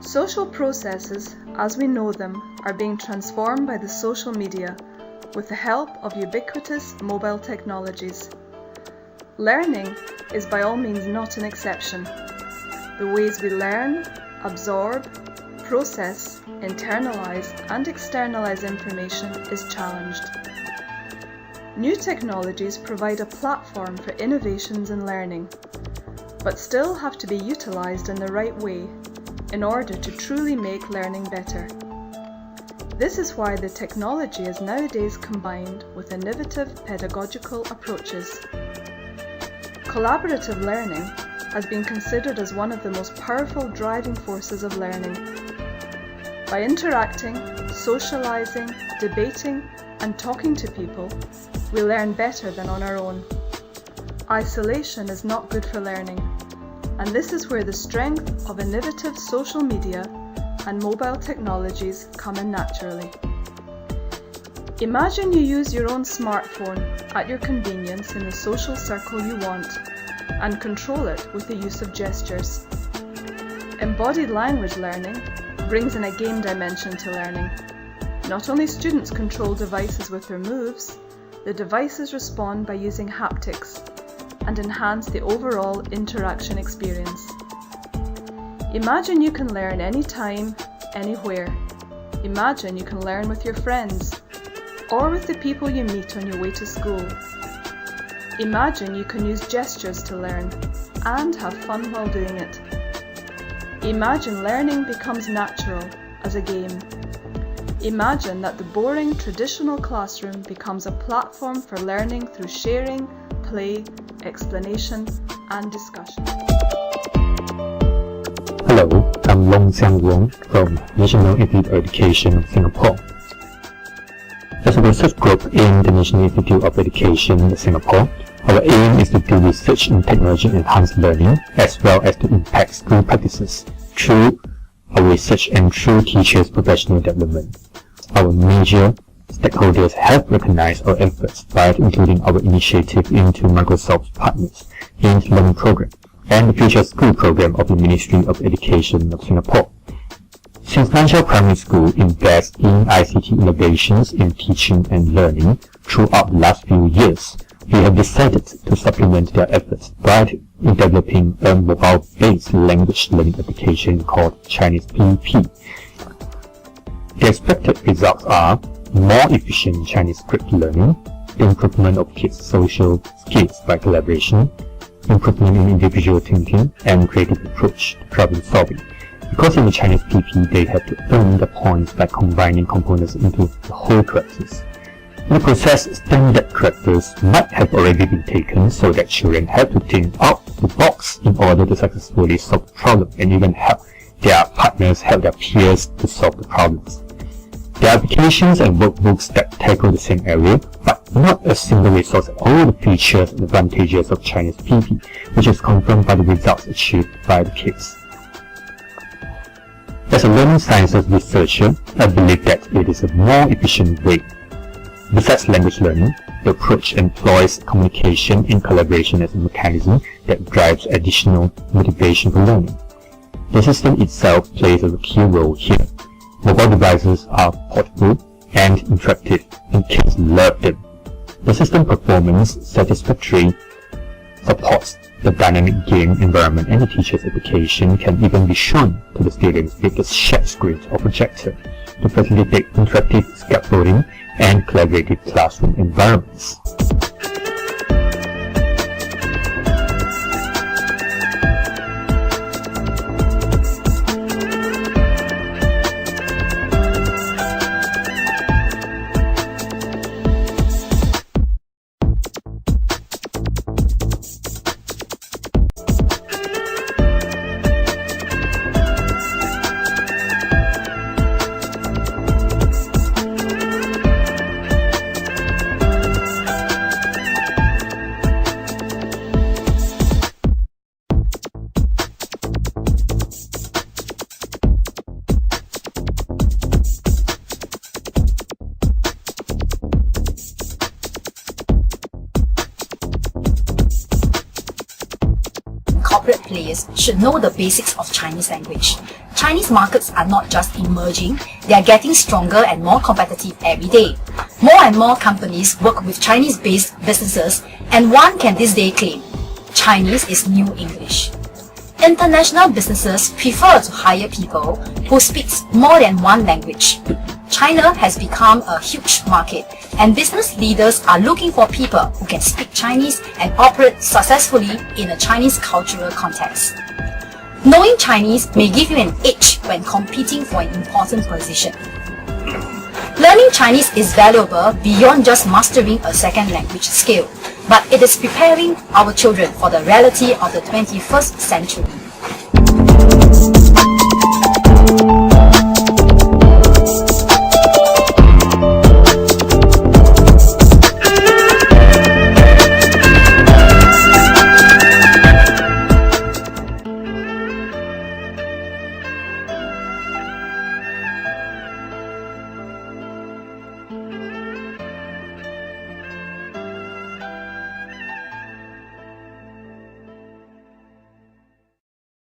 Social processes, as we know them, are being transformed by the social media with the help of ubiquitous mobile technologies. Learning is by all means not an exception. The ways we learn, absorb, process, internalize and externalize information is challenged. New technologies provide a platform for innovations in learning, but still have to be utilized in the right way in order to truly make learning better. This is why the technology is nowadays combined with innovative pedagogical approaches. Collaborative learning has been considered as one of the most powerful driving forces of learning. By interacting, socializing, debating, and talking to people, we learn better than on our own. Isolation is not good for learning, and this is where the strength of innovative social media and mobile technologies come in naturally. Imagine you use your own smartphone at your convenience in the social circle you want, and control it with the use of gestures. Embodied language learning brings in a game dimension to learning. Not only students control devices with their moves, the devices respond by using haptics and enhance the overall interaction experience. Imagine you can learn anytime, anywhere. Imagine you can learn with your friends or with the people you meet on your way to school. Imagine you can use gestures to learn and have fun while doing it. Imagine learning becomes natural as a game. Imagine that the boring traditional classroom becomes a platform for learning through sharing, play, explanation, and discussion. Hello, I'm Long Xiang Wong from National Institute of Education of Singapore. As a research group in the National Institute of Education of Singapore, our aim is to do research in technology-enhanced learning as well as to impact school practices through our research and through teachers' professional development. Our major stakeholders have recognized our efforts by including our initiative into Microsoft Partners in the Learning Program and the Future School Program of the Ministry of Education of Singapore. Since Nanxiao Primary School invests in ICT innovations in teaching and learning throughout the last few years, we have decided to supplement their efforts by developing a mobile-based language learning application called Chinese PEP. The expected results are more efficient Chinese script learning, improvement of kids' social skills by collaboration, improvement in individual thinking and creative approach to problem solving. Because in the Chinese PP they have to earn the points by combining components into the whole characters. In the process, standard characters might have already been taken so that children have to think out the box in order to successfully solve the problem and even help their partners, help their peers to solve the problems. There are applications and workbooks that tackle the same area, but not a single resource at all the features and advantages of Chinese PP, which is confirmed by the results achieved by the kids. As a learning sciences researcher, I believe that it is a more efficient way. Besides language learning, the approach employs communication and collaboration as a mechanism that drives additional motivation for learning. The system itself plays a key role here. Mobile devices are portable and interactive, and kids love them. The system performance satisfactory supports the dynamic game environment, and the teacher's application can even be shown to the students with a shared screen or projector to facilitate interactive scaffolding and collaborative classroom environments. players should know the basics of Chinese language. Chinese markets are not just emerging, they are getting stronger and more competitive every day. More and more companies work with Chinese-based businesses, and one can this day claim, Chinese is new English. International businesses prefer to hire people who speak more than one language. China has become a huge market, and business leaders are looking for people who can speak Chinese and operate successfully in a Chinese cultural context. Knowing Chinese may give you an edge when competing for an important position. Learning Chinese is valuable beyond just mastering a second language skill, but it is preparing our children for the reality of the 21st century.